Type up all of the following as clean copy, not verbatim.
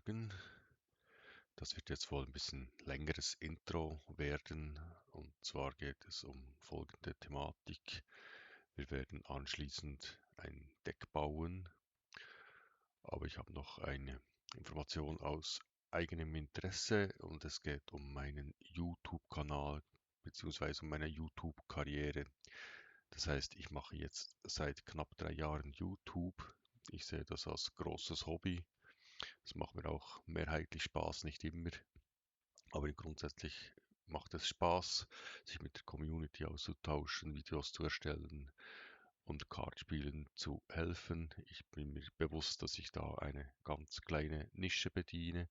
Morgen. Das wird jetzt wohl ein bisschen längeres Intro werden. Und zwar geht es um folgende Thematik. Wir werden anschließend ein Deck bauen, aber ich habe noch eine Information aus eigenem Interesse und es geht um meinen YouTube-Kanal bzw. um meine YouTube-Karriere. Das heißt, ich mache jetzt seit knapp 3 Jahren YouTube. Ich sehe das als großes Hobby. Es macht mir auch mehrheitlich Spaß, nicht immer, aber grundsätzlich macht es Spaß, sich mit der Community auszutauschen, Videos zu erstellen und Kartspielen zu helfen. Ich bin mir bewusst, dass ich da eine ganz kleine Nische bediene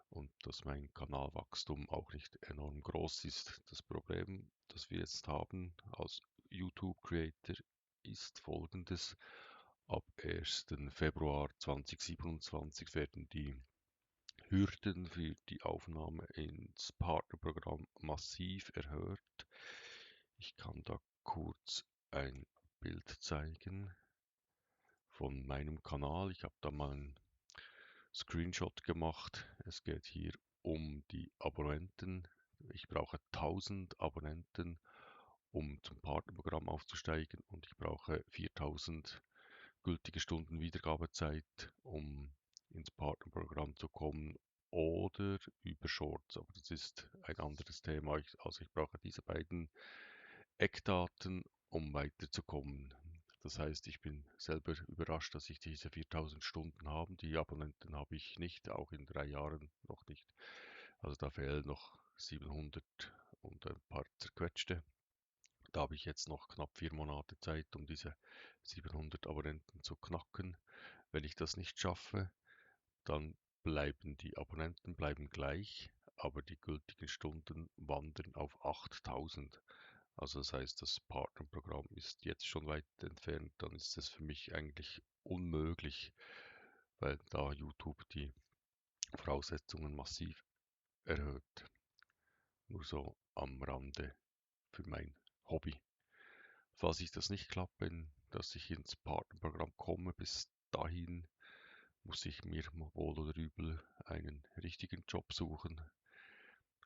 und dass mein Kanalwachstum auch nicht enorm groß ist. Das Problem, das wir jetzt haben als YouTube-Creator, ist folgendes. Ab 1. Februar 2027 werden die Hürden für die Aufnahme ins Partnerprogramm massiv erhöht. Ich kann da kurz ein Bild zeigen von meinem Kanal. Ich habe da mal einen Screenshot gemacht. Es geht hier um die Abonnenten. Ich brauche 1000 Abonnenten, um zum Partnerprogramm aufzusteigen, und ich brauche 4000 gültige Stunden Wiedergabezeit, um ins Partnerprogramm zu kommen, oder über Shorts. Aber das ist ein anderes Thema. Also ich brauche diese beiden Eckdaten, um weiterzukommen. Das heißt, ich bin selber überrascht, dass ich diese 4000 Stunden habe. Die Abonnenten habe ich nicht, auch in 3 Jahren noch nicht. Also da fehlen noch 700 und ein paar zerquetschte. Da habe ich jetzt noch knapp 4 Monate Zeit, um diese 700 Abonnenten zu knacken. Wenn ich das nicht schaffe, dann bleiben die Abonnenten bleiben gleich, aber die gültigen Stunden wandern auf 8000. Also das heißt, das Partnerprogramm ist jetzt schon weit entfernt. Dann ist es für mich eigentlich unmöglich, weil da YouTube die Voraussetzungen massiv erhöht. Nur so am Rande für mein Hobby. Falls ich das nicht klappe, dass ich ins Partnerprogramm komme, bis dahin muss ich mir wohl oder übel einen richtigen Job suchen.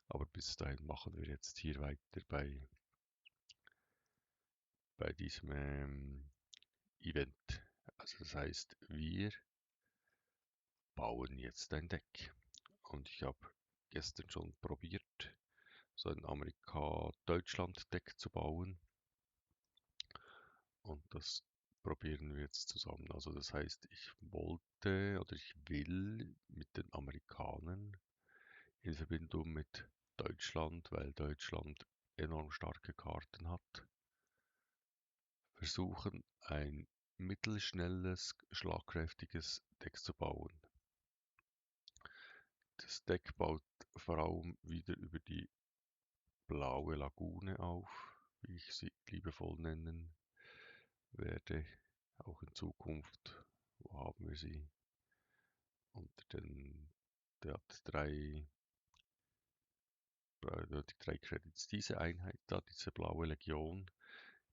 Aber bis dahin machen wir jetzt hier weiter bei diesem Event. Also das heißt, wir bauen jetzt ein Deck. Und ich habe gestern schon probiert, so ein Amerika-Deutschland-Deck zu bauen. Und das probieren wir jetzt zusammen. Also das heißt, ich wollte oder ich will mit den Amerikanern in Verbindung mit Deutschland, weil Deutschland enorm starke Karten hat, versuchen, ein mittelschnelles, schlagkräftiges Deck zu bauen. Das Deck baut vor allem wieder über die blaue Lagune auf, wie ich sie liebevoll nennen werde, auch in Zukunft. Wo haben wir sie? Unter den, der hat die 3 Credits. Diese Einheit da, diese blaue Legion,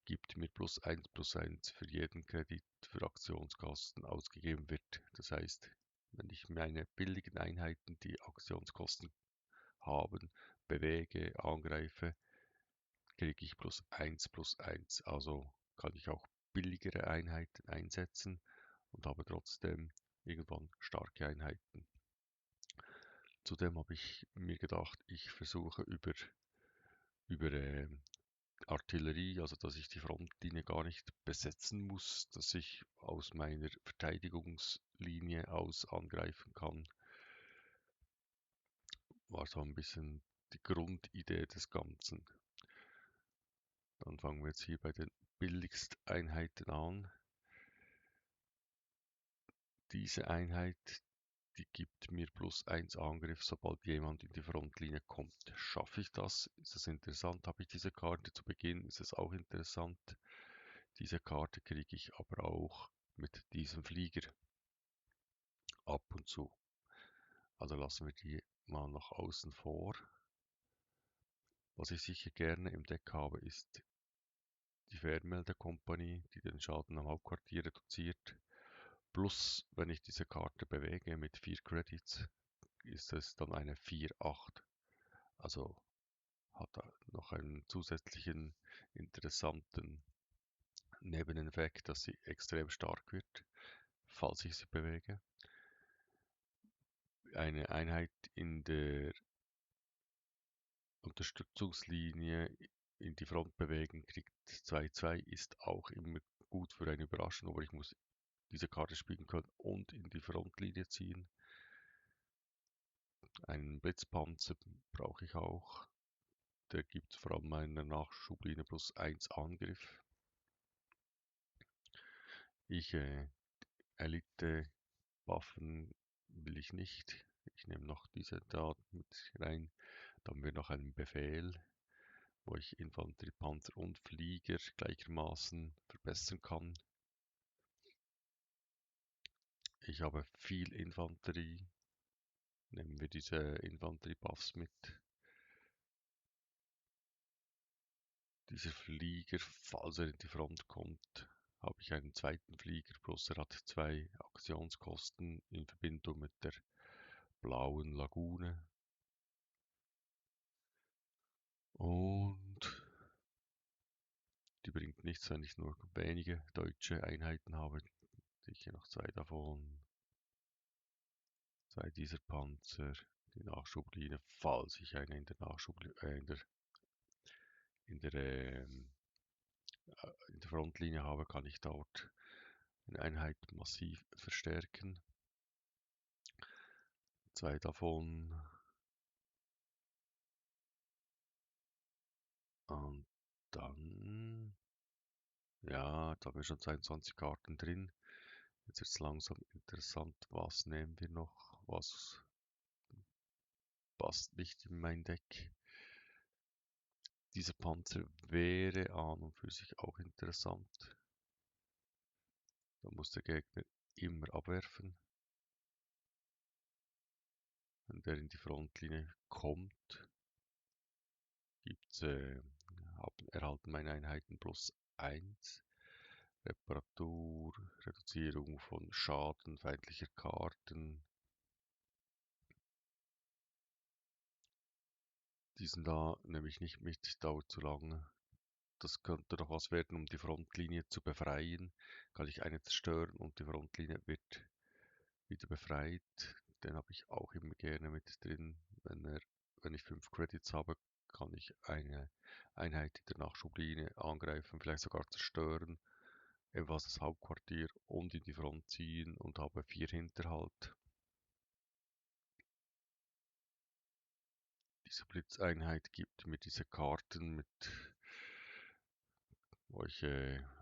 gibt mir +1 für jeden Kredit für Aktionskosten ausgegeben wird. Das heißt, wenn ich meine billigen Einheiten, die Aktionskosten haben, bewege, angreife, kriege ich +1. Also kann ich auch billigere Einheiten einsetzen und habe trotzdem irgendwann starke Einheiten. Zudem habe ich mir gedacht, ich versuche über Artillerie, also dass ich die Frontlinie gar nicht besetzen muss, dass ich aus meiner Verteidigungslinie aus angreifen kann, war so ein bisschen die Grundidee des Ganzen. Dann fangen wir jetzt hier bei den Billigsteinheiten an. Diese Einheit, die gibt mir +1 Angriff, sobald jemand in die Frontlinie kommt. Schaffe ich das? Ist das interessant? Habe ich diese Karte zu Beginn? Ist es auch interessant? Diese Karte kriege ich aber auch mit diesem Flieger ab und zu. Also lassen wir die mal nach außen vor. Was ich sicher gerne im Deck habe, ist die Fernmeldekompanie, die den Schaden am Hauptquartier reduziert. Plus, wenn ich diese Karte bewege mit 4 Credits, ist es dann eine 4,8. Also hat er noch einen zusätzlichen interessanten Nebeneffekt, dass sie extrem stark wird, falls ich sie bewege. Eine Einheit in der Unterstützungslinie in die Front bewegen, kriegt 2,2, ist auch immer gut für eine Überraschung, aber ich muss diese Karte spielen können und in die Frontlinie ziehen. Einen Blitzpanzer brauche ich auch. Der gibt vor allem einer Nachschubline plus 1 Angriff. Ich Elite-Waffen will ich nicht. Ich nehme noch diese da mit rein. Dann haben wir noch einen Befehl, wo ich Infanterie, Panzer und Flieger gleichermaßen verbessern kann. Ich habe viel Infanterie. Nehmen wir diese Infanterie-Buffs mit. Dieser Flieger, falls er in die Front kommt, habe ich einen zweiten Flieger, plus er hat 2 Aktionskosten in Verbindung mit der blauen Lagune. Und die bringt nichts, wenn ich nur wenige deutsche Einheiten habe. Sicher noch 2 davon. 2 dieser Panzer. Die Nachschubline, falls ich eine in der Nachschubline, in der, in der Frontlinie habe, kann ich dort eine Einheit massiv verstärken. 2 davon. Und dann, ja, da haben wir schon 22 Karten drin. Jetzt ist es langsam interessant, was nehmen wir noch, was passt nicht in mein Deck. Dieser Panzer wäre an und für sich auch interessant. Da muss der Gegner immer abwerfen. Wenn der in die Frontlinie kommt, erhalten meine Einheiten plus 1. Reparatur, Reduzierung von Schaden feindlicher Karten. Diesen da nehme ich nicht mit, dauert zu lange. Das könnte noch was werden, um die Frontlinie zu befreien. Kann ich eine zerstören und die Frontlinie wird wieder befreit. Den habe ich auch immer gerne mit drin. Wenn ich 5 Credits habe, kann ich eine Einheit in der Nachschubline angreifen, vielleicht sogar zerstören, ebenfalls das Hauptquartier und in die Front ziehen und habe 4 Hinterhalt. Diese Blitzeinheit gibt mir diese Karten mit, wo ich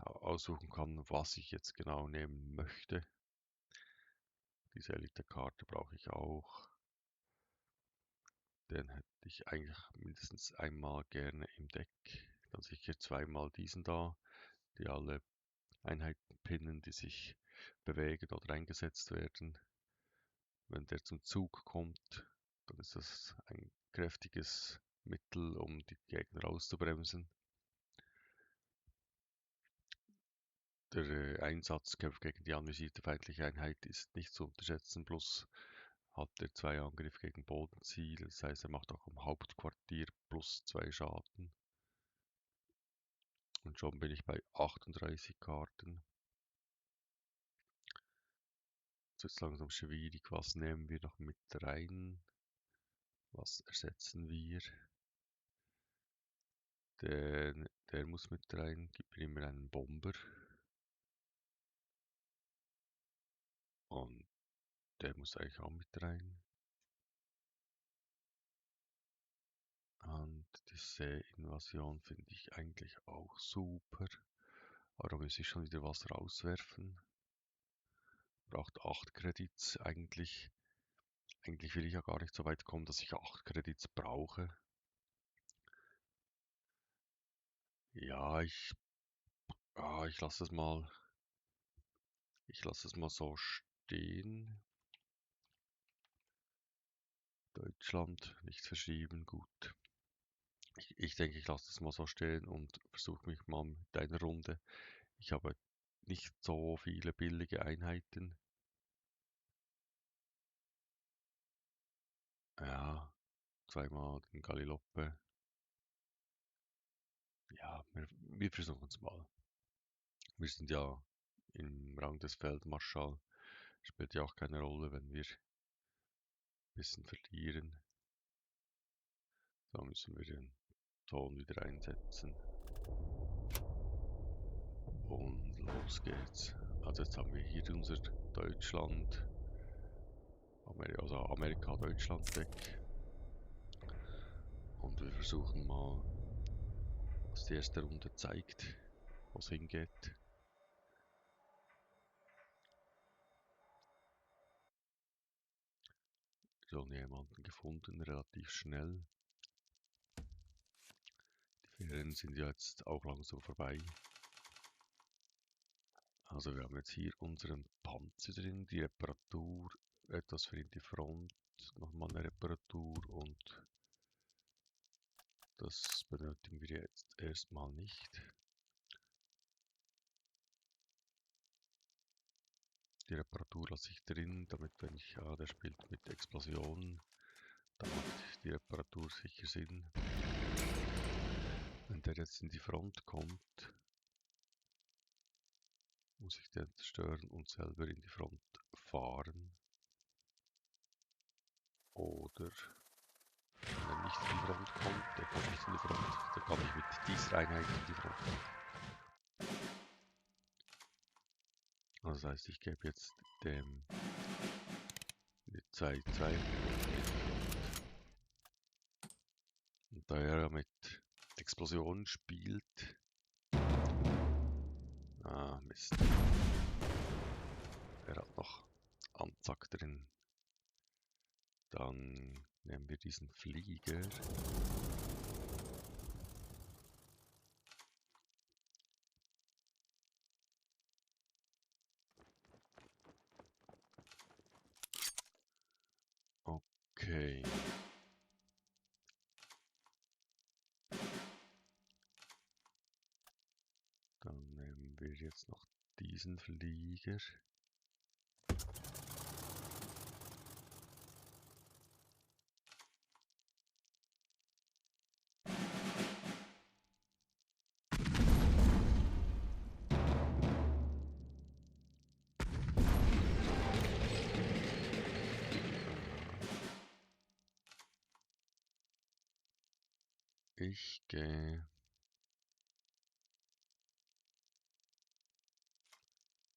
aussuchen kann, was ich jetzt genau nehmen möchte. Diese Elite-Karte brauche ich auch. Den hätte ich eigentlich mindestens einmal gerne im Deck. Dann sicher zweimal diesen da, die alle Einheiten pinnen, die sich bewegen oder eingesetzt werden. Wenn der zum Zug kommt, dann ist das ein kräftiges Mittel, um die Gegner auszubremsen. Der Einsatzkampf gegen die anvisierte feindliche Einheit ist nicht zu unterschätzen, plus hat er 2 Angriffe gegen Bodenziel, das heißt er macht auch am Hauptquartier plus 2 Schaden. Und schon bin ich bei 38 Karten. Jetzt wird es langsam schwierig, was nehmen wir noch mit rein? Was ersetzen wir? Der muss mit rein, gib mir immer einen Bomber. Und der muss eigentlich auch mit rein. Und diese Invasion finde ich eigentlich auch super. Aber da muss ich schon wieder was rauswerfen. Braucht 8 Credits. Eigentlich will ich ja gar nicht so weit kommen, dass ich 8 Credits brauche. Ja, ich lasse es mal. Ich lasse es mal so stehen. Deutschland nicht verschieben, gut. Ich denke, ich lasse es mal so stehen und versuche mich mal mit einer Runde. Ich habe nicht so viele billige Einheiten. Ja, zweimal den Galiloppe. Ja, wir versuchen es mal. Wir sind ja im Rang des Feldmarschall. Spielt ja auch keine Rolle, wenn wir ein bisschen verlieren. Da müssen wir den Ton wieder einsetzen. Und los geht's. Also jetzt haben wir hier unser Deutschland, also Amerika, Deutschland Deck. Und wir versuchen mal, was die erste Runde zeigt, wo es hingeht. Schon jemanden gefunden, relativ schnell. Die Ferien sind ja jetzt auch langsam vorbei. Also wir haben jetzt hier unseren Panzer drin, die Reparatur, etwas für in die Front, nochmal eine Reparatur und das benötigen wir jetzt erstmal nicht. Die Reparatur lasse ich drin, damit wenn ich, ja, der spielt mit Explosionen, dann macht die Reparatur sicher Sinn. Wenn der jetzt in die Front kommt, muss ich den zerstören und selber in die Front fahren. Oder wenn er nicht in die Front kommt, der kommt nicht in die Front, dann kann ich mit dieser Einheit in die Front. Also das heißt, ich gebe jetzt dem die Zeit und da er mit Explosionen spielt, Mist, er hat noch Anzack drin. Dann nehmen wir diesen Flieger. Okay. Dann nehmen wir jetzt noch diesen Flieger. Ich gehe.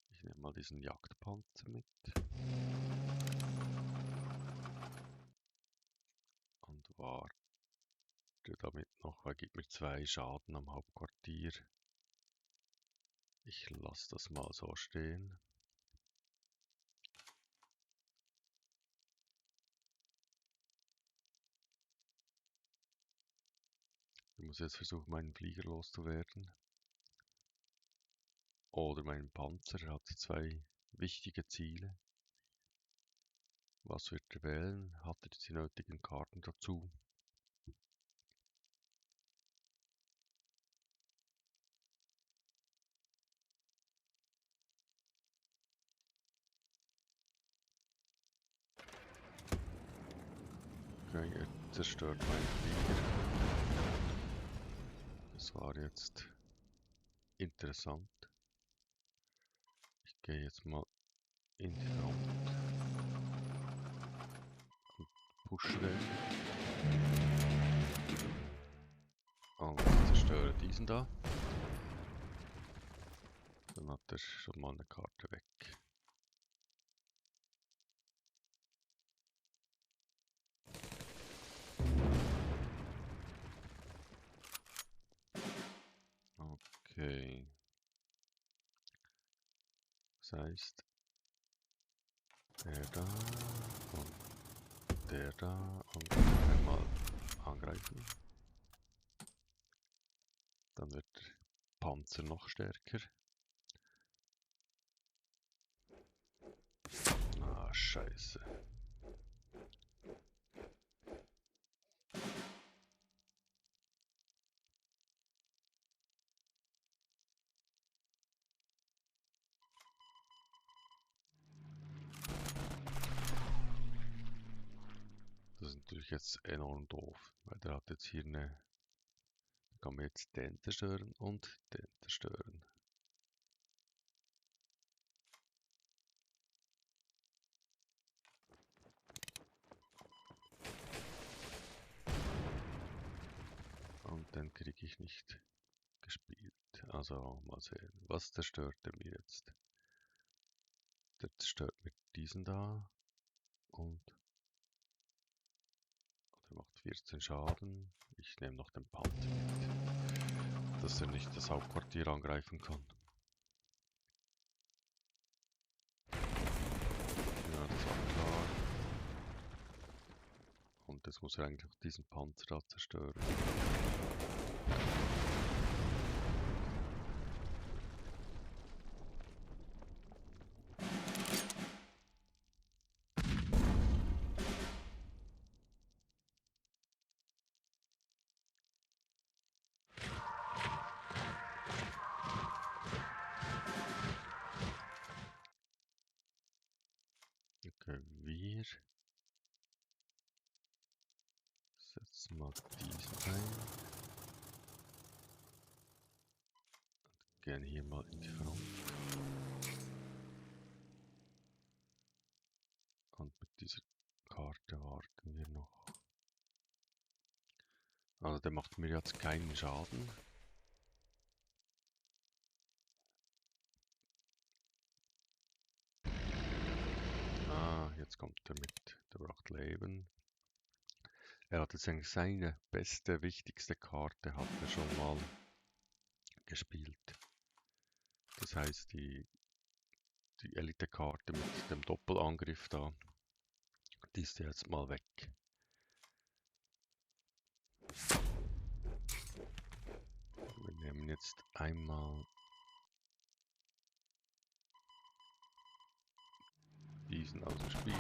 Ich nehme mal diesen Jagdpanzer mit. Und warte damit noch, er gibt mir 2 Schaden am Hauptquartier. Ich lasse das mal so stehen. Ich muss jetzt versuchen, meinen Flieger loszuwerden. Oder meinen Panzer. Er hat 2 wichtige Ziele. Was wird er wählen? Hat er die nötigen Karten dazu? Okay, er zerstört meinen Flieger. Das war jetzt interessant. Ich gehe jetzt mal in die Front und pushe den. Und zerstöre diesen da. Dann hat er schon mal eine Karte weg. Okay. Das heißt, der da und der da und einmal angreifen. Dann wird der Panzer noch stärker. Ah, scheiße. Das ist natürlich jetzt enorm doof, weil der hat jetzt hier eine, da kann man jetzt den zerstören und den zerstören. Und den kriege ich nicht gespielt. Also mal sehen, was zerstört er mir jetzt? Der zerstört mir diesen da und der macht 14 Schaden. Ich nehme noch den Panther mit, dass er nicht das Hauptquartier angreifen kann. Ja, das war klar. Und jetzt muss er eigentlich auch diesen Panzer da zerstören. Okay, wir setzen mal diesen ein. Gehen hier mal in die Front. Und mit dieser Karte warten wir noch. Also der macht mir jetzt keinen Schaden. Ah, jetzt kommt er mit. Der braucht Leben. Er hat jetzt eigentlich seine beste, wichtigste Karte hat er schon mal gespielt. Das heißt, die Elite-Karte mit dem Doppelangriff da, die ist jetzt mal weg. Wir nehmen jetzt einmal diesen aus dem Spiel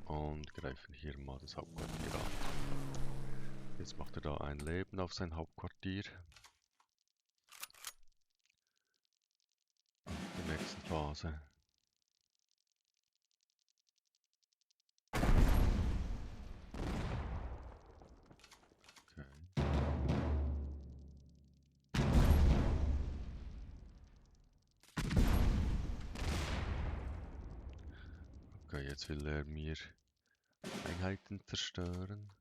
und greifen hier mal das Hauptquartier an. Jetzt macht er da ein Leben auf sein Hauptquartier. In der nächsten Phase. Okay. Okay, jetzt will er mir Einheiten zerstören.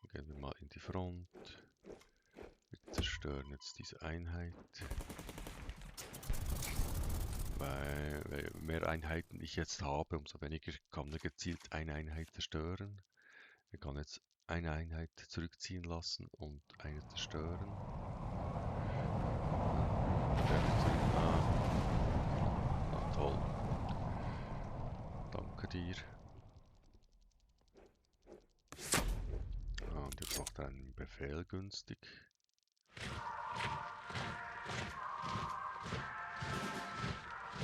Dann gehen wir mal in die Front. Wir zerstören jetzt diese Einheit. Weil mehr Einheiten ich jetzt habe, umso weniger kann er gezielt eine Einheit zerstören. Er kann jetzt eine Einheit zurückziehen lassen und eine zerstören. Toll. Danke dir. Und jetzt macht er einen Befehl günstig.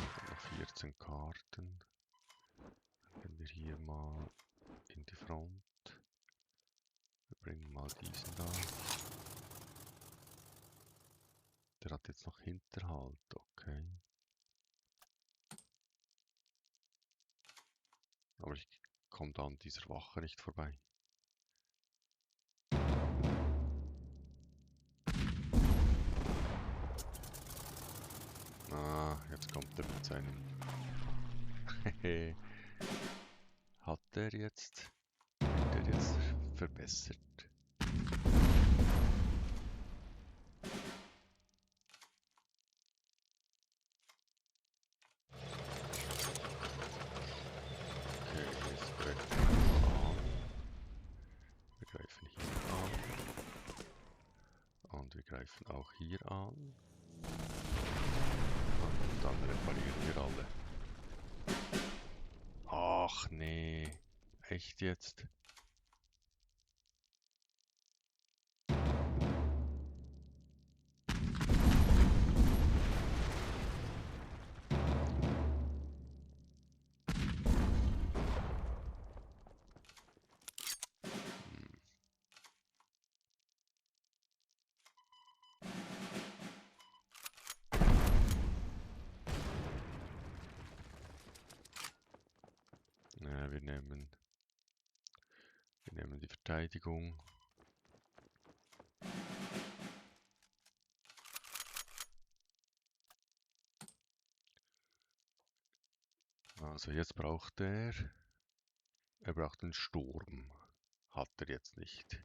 Dann noch 14 Karten. Dann gehen wir hier mal in die Front. Wir bringen mal diesen da. Der hat jetzt noch Hinterhalt, okay. Aber ich komme da an dieser Wache nicht vorbei. Ah, jetzt kommt er mit seinem... Hat er jetzt... Wird er jetzt verbessert? Okay, jetzt greifen wir an. Wir greifen hier an. Und wir greifen auch hier an. Und dann reparieren wir alle. Ach nee. Echt jetzt? wir nehmen die Verteidigung. Also jetzt braucht er braucht einen Sturm. Hat er jetzt nicht.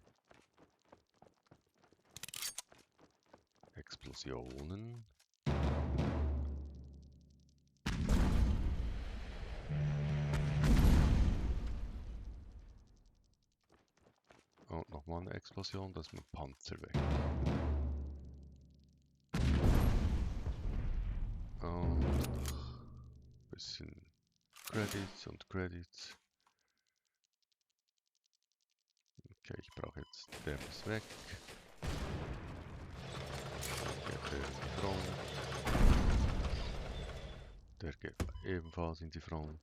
Explosionen. Und nochmal eine Explosion, das ist mein Panzer weg. Und noch ein bisschen Credits und Credits. Okay, ich brauche jetzt, der ist weg. Dann geht der in die Front. Der geht ebenfalls in die Front.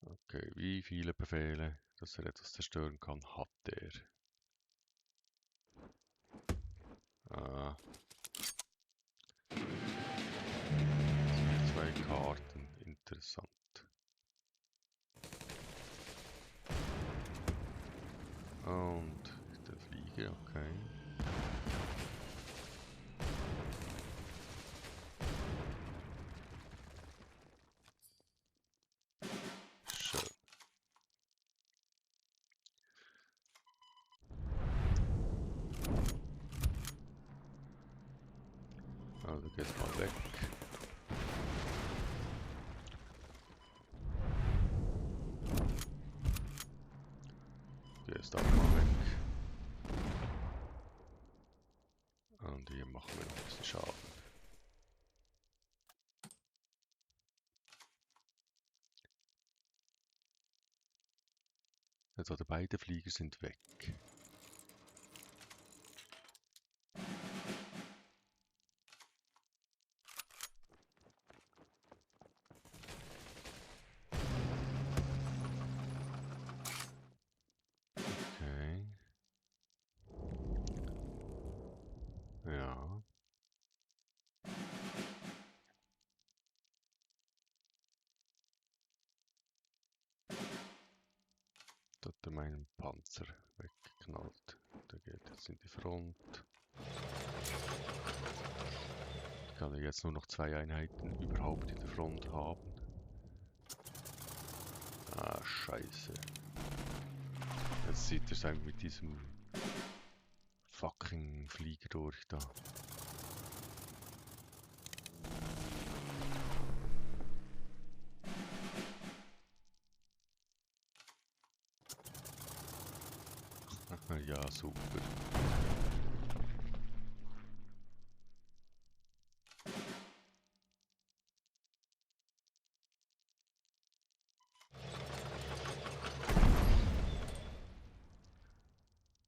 Okay, wie viele Befehle, dass er etwas zerstören kann, hat er? Ah. Zwei Karten, interessant. Und der Flieger, okay. Schön. Also geht mal weg. Gehst auch mal weg. Und hier machen wir noch ein bisschen Schaden. Also beide Flieger sind weg. Okay. Ja. Da hat er meinen Panzer weggeknallt. Der geht jetzt in die Front. Ich kann jetzt nur noch 2 Einheiten überhaupt in der Front haben. Ah, scheiße. Jetzt zieht er es einfach mit diesem fucking Flieger durch da. Ja, super.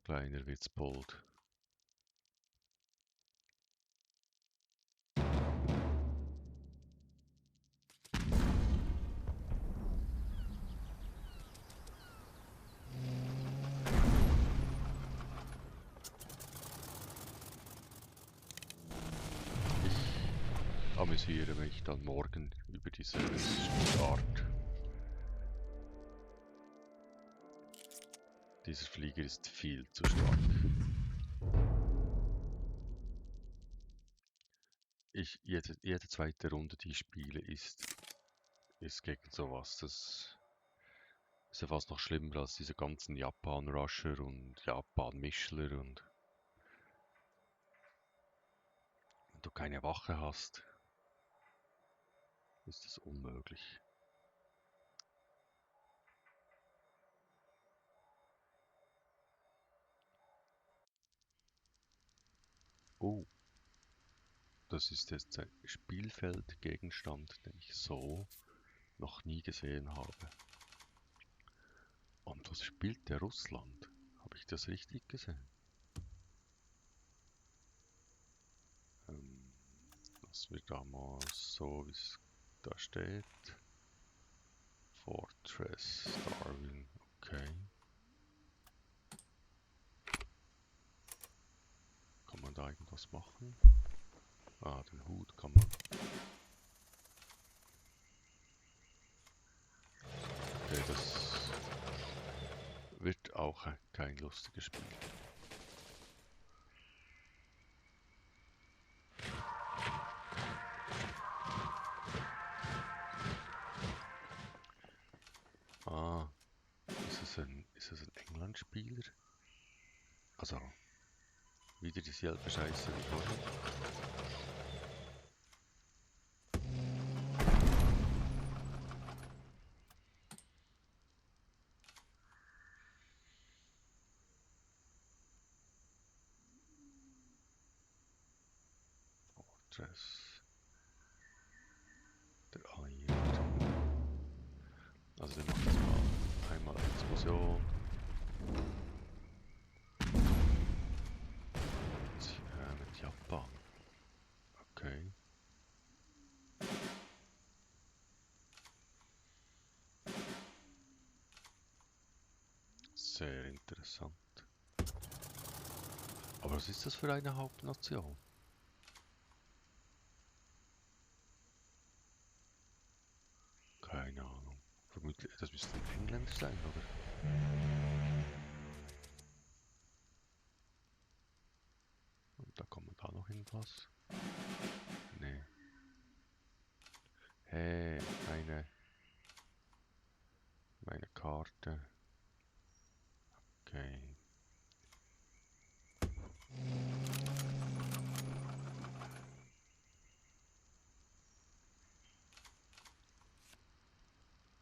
Kleiner Witzbold. Ich amüsiere mich dann morgen über diese Art. Dieser Flieger ist viel zu stark. Jede zweite Runde, die ich spiele, ist gegen sowas. Das ist ja fast noch schlimmer als diese ganzen Japan-Rusher und Japan-Mischler und wenn du keine Wache hast, ist das unmöglich. Oh, das ist jetzt ein Spielfeldgegenstand, den ich so noch nie gesehen habe. Und was spielt der Russland? Habe ich das richtig gesehen? Lassen wir da mal so, wie es da steht. Fortress Darwin, okay. Kann man da irgendwas machen? Ah, den Hut kann man auch kein lustiges Spiel. Ah, ist es ein England-Spieler? Also, wieder dieselbe Scheiße wie vorher. Fortress. Der Alliierte. Also, wir machen jetzt mal einmal Explosion. Mit Japan. Okay. Sehr interessant. Aber was ist das für eine Hauptnation? Keine Ahnung. Vermutlich, das müsste ein Engländer sein, oder? Und da kommt da noch irgendwas? Nee. Hey, meine Karte. Okay.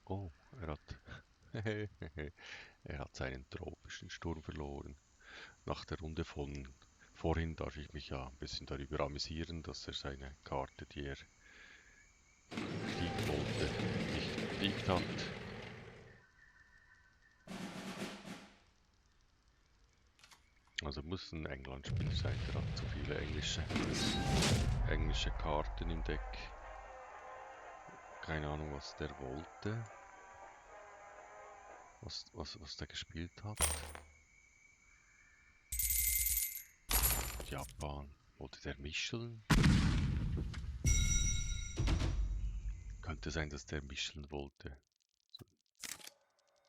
Oh, er hat seinen tropischen Sturm verloren. Nach der Runde von vorhin darf ich mich ja ein bisschen darüber amüsieren, dass er seine Karte, die er kriegen wollte, nicht gekriegt hat. Also muss ein England-Spieler sein, der hat zu viele englische Karten im Deck. Keine Ahnung, was der wollte. Was der gespielt hat. Japan. Wollte der mischeln? Könnte sein, dass der mischeln wollte.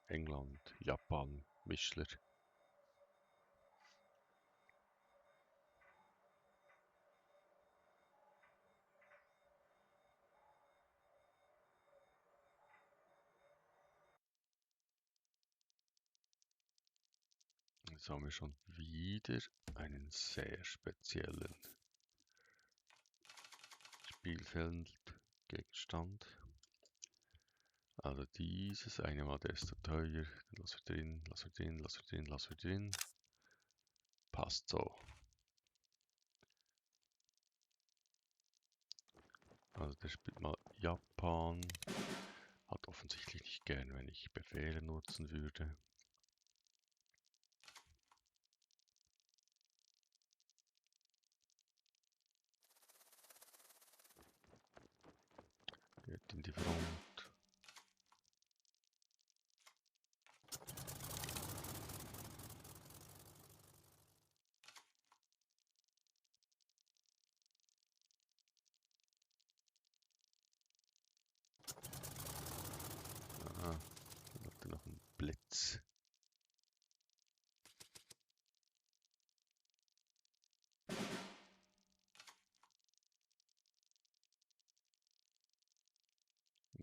England, Japan, Mischler. Jetzt haben wir schon wieder einen sehr speziellen Spielfeldgegenstand. Also dieses eine Mal, der ist zu teuer. Den lassen wir drin, lassen wir drin, lassen wir drin, lassen wir drin. Passt so. Also der spielt mal Japan. Hat offensichtlich nicht gern, wenn ich Befehle nutzen würde. Geht in die Front. Ah, dann hat er noch einen Blitz.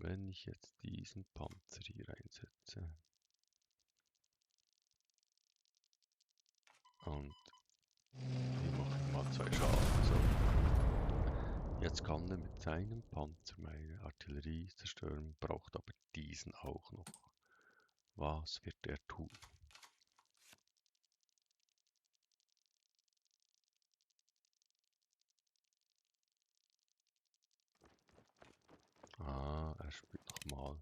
Wenn ich jetzt diesen Panzer hier einsetze und wir machen mal 2 Schaden. So. Jetzt kann er mit seinem Panzer meine Artillerie zerstören, braucht aber diesen auch noch. Was wird er tun? Ah, er spielt nochmal.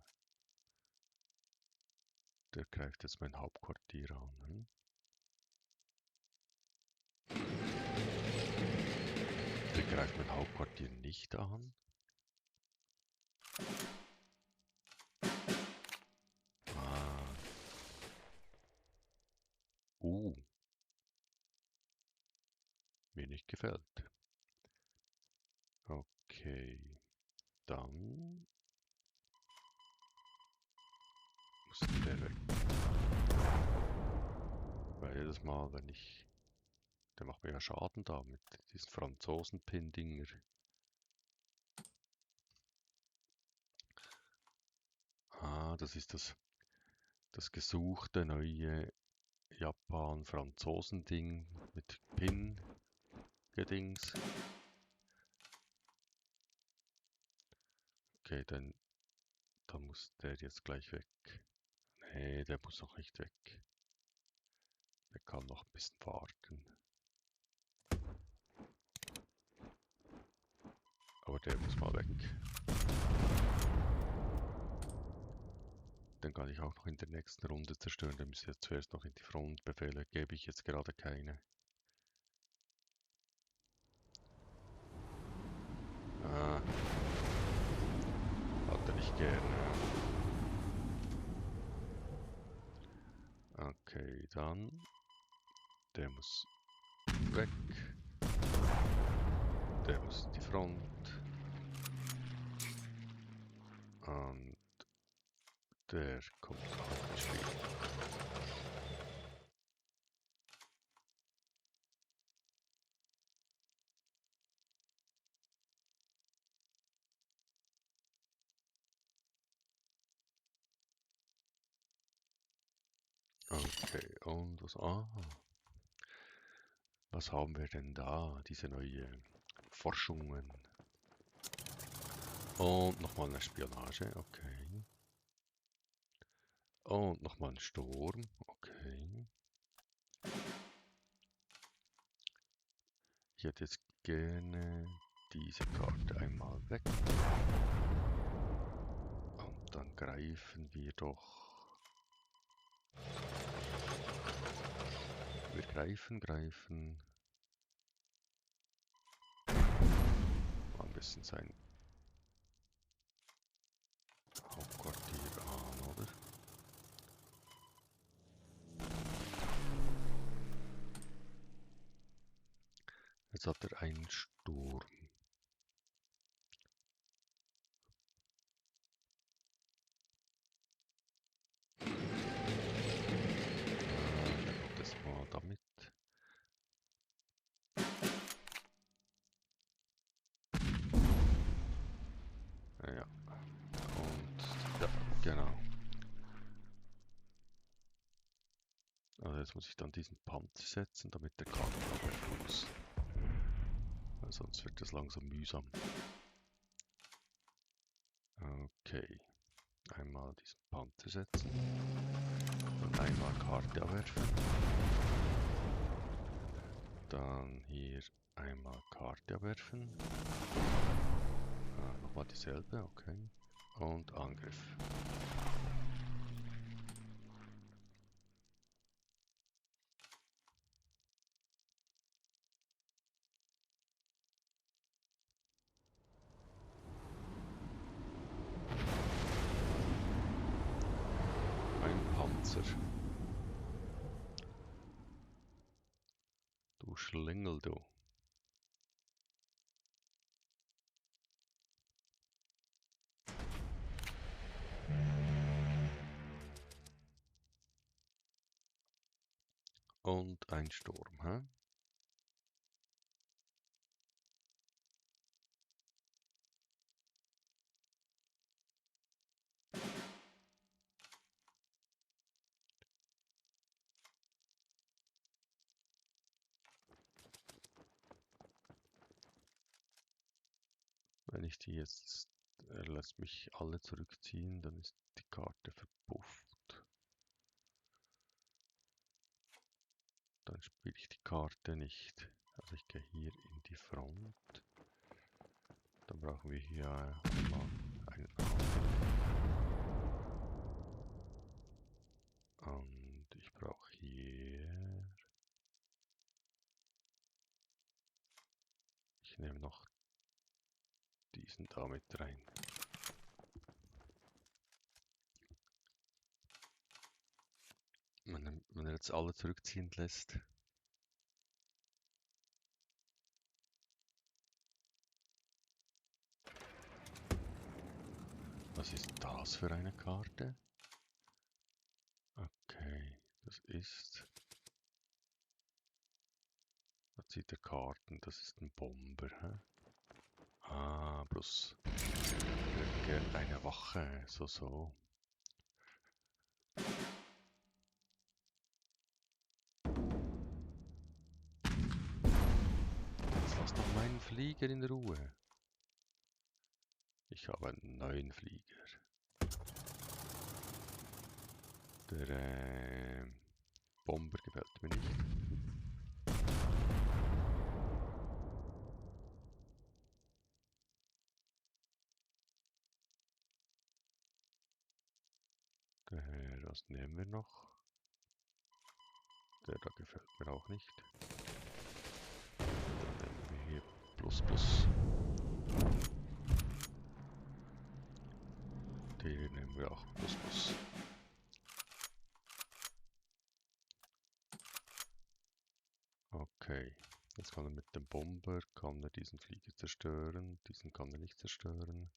Der greift jetzt mein Hauptquartier an. Der greift mein Hauptquartier nicht an. Ah. Mir nicht gefällt. Okay. Dann muss der weg. jedes Mal, wenn ich... Der macht mir ja Schaden da mit diesen Franzosen-Pin-Dinger. Ah, das ist das gesuchte neue Japan-Franzosen-Ding mit Pin-Gedings. Okay, dann muss der jetzt gleich weg. Nee, der muss noch nicht weg. Der kann noch ein bisschen warten. Aber der muss mal weg. Dann kann ich auch noch in der nächsten Runde zerstören. Der muss jetzt zuerst noch in die Front. Befehle gebe ich jetzt gerade keine. Ah, hat er nicht gerne. Okay, dann. Der muss weg. Der muss in die Front. Und der kommt auch ins Spiel. Okay, und was? Ah, was haben wir denn da? Diese neue Forschungen. Und nochmal eine Spionage, okay. Und nochmal ein Sturm, okay. Ich hätte jetzt gerne diese Karte einmal weg. Und dann greifen wir doch. Wir greifen. Mal ein bisschen sein Hauptquartier an, oder? Jetzt hat er einen Sturm. Das mal damit. Ja. Und ja, genau. Also jetzt muss ich dann diesen Panzer setzen, damit der Karten abwerfen muss. Weil sonst wird das langsam mühsam. Okay. Einmal diesen Panzer setzen. Dann einmal Karte abwerfen. Dann hier einmal Karte abwerfen. Nochmal dieselbe, okay. Und Angriff. Ein Panzer. Du Schlingel, du. Und ein Sturm, hä? Wenn ich die jetzt, er lässt mich alle zurückziehen, dann ist die Karte verpufft. Dann spiele ich die Karte nicht. Also ich gehe hier in die Front. Dann brauchen wir hier mal einen Angriff. Und ich brauche hier... Ich nehme noch diesen da mit rein. Wenn er jetzt alle zurückziehen lässt. Was ist das für eine Karte? Okay, das ist zieht er Karten. Das ist ein Bomber. Hä? Ah, bloß gern eine Wache. So. Jetzt lass doch meinen Flieger in Ruhe. Ich habe einen neuen Flieger. Der Bomber gefällt mir nicht. Was nehmen wir noch? Der da gefällt mir auch nicht. Dann nehmen wir hier ++. Den nehmen wir auch ++. Okay, jetzt kann er mit dem Bomber, kann er diesen Flieger zerstören, diesen kann er nicht zerstören.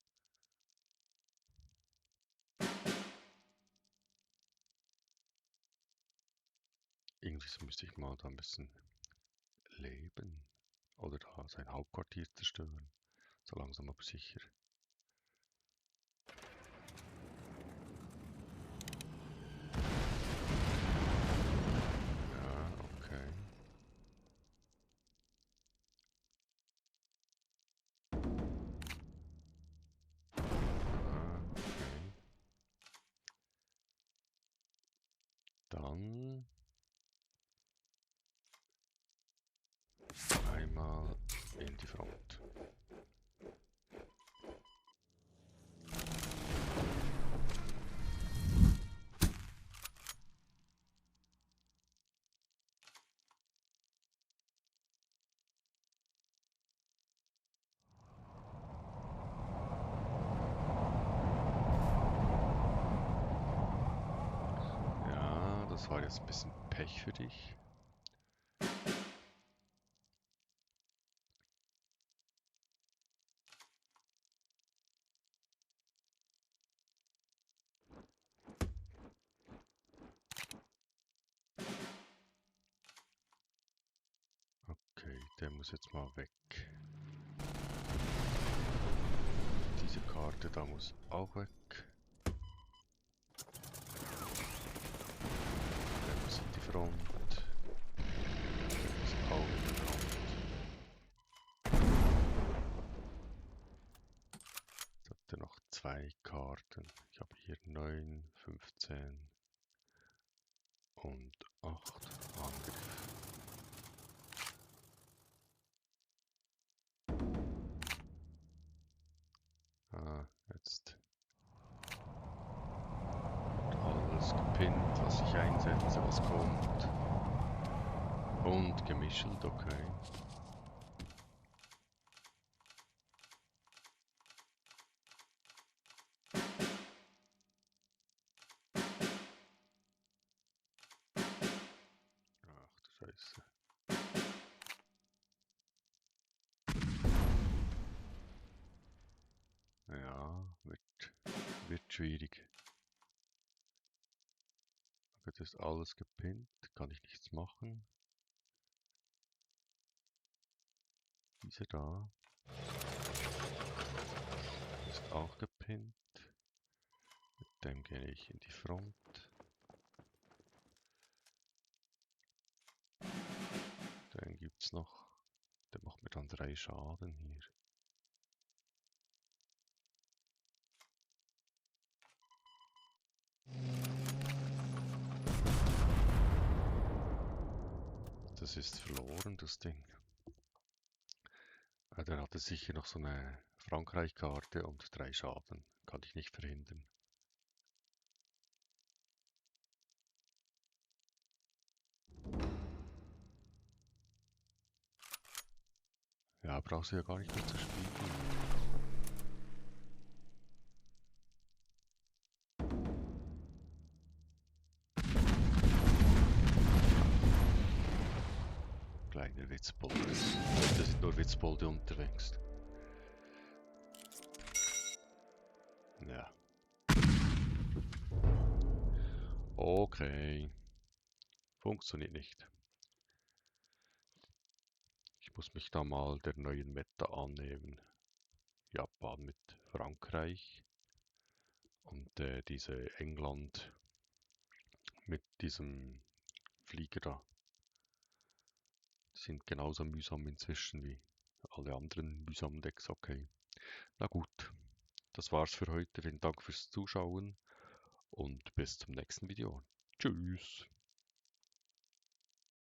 Irgendwie so müsste ich mal da ein bisschen leben oder da sein Hauptquartier zerstören, so langsam aber sicher. Ja, okay. Okay. Dann einmal in die Front. Ja, das war jetzt ein bisschen Pech für dich. Okay, der muss jetzt mal weg. Diese Karte da muss auch weg. Der muss in die Front. Der muss auch in die Front. Jetzt hat er noch 2 Karten. Ich habe hier 9, 15 und 8 Angriff. Jetzt wird alles gepinnt, was ich einsetze, was kommt. Und gemischelt, okay. Ach du Scheiße. Ja, wird schwierig. Jetzt ist alles gepinnt, kann ich nichts machen. Dieser da ist auch gepinnt. Mit dem gehe ich in die Front. Den gibt's noch. Der macht mir dann 3 Schaden hier. Das ist verloren, das Ding. Der hatte sicher noch so eine Frankreich-Karte und 3 Schaden. Kann ich nicht verhindern. Ja, brauchst du ja gar nicht mehr zu spielen. Kleiner Witzbold. Da sind nur Witzbolde unterwegs. Ja. Okay. Funktioniert nicht. Ich muss mich da mal der neuen Meta annehmen. Japan mit Frankreich und diese England mit diesem Flieger da. Die sind genauso mühsam inzwischen wie alle anderen mühsamen Decks. Okay, na gut. Das war's für heute. Vielen Dank fürs Zuschauen und bis zum nächsten Video. Tschüss.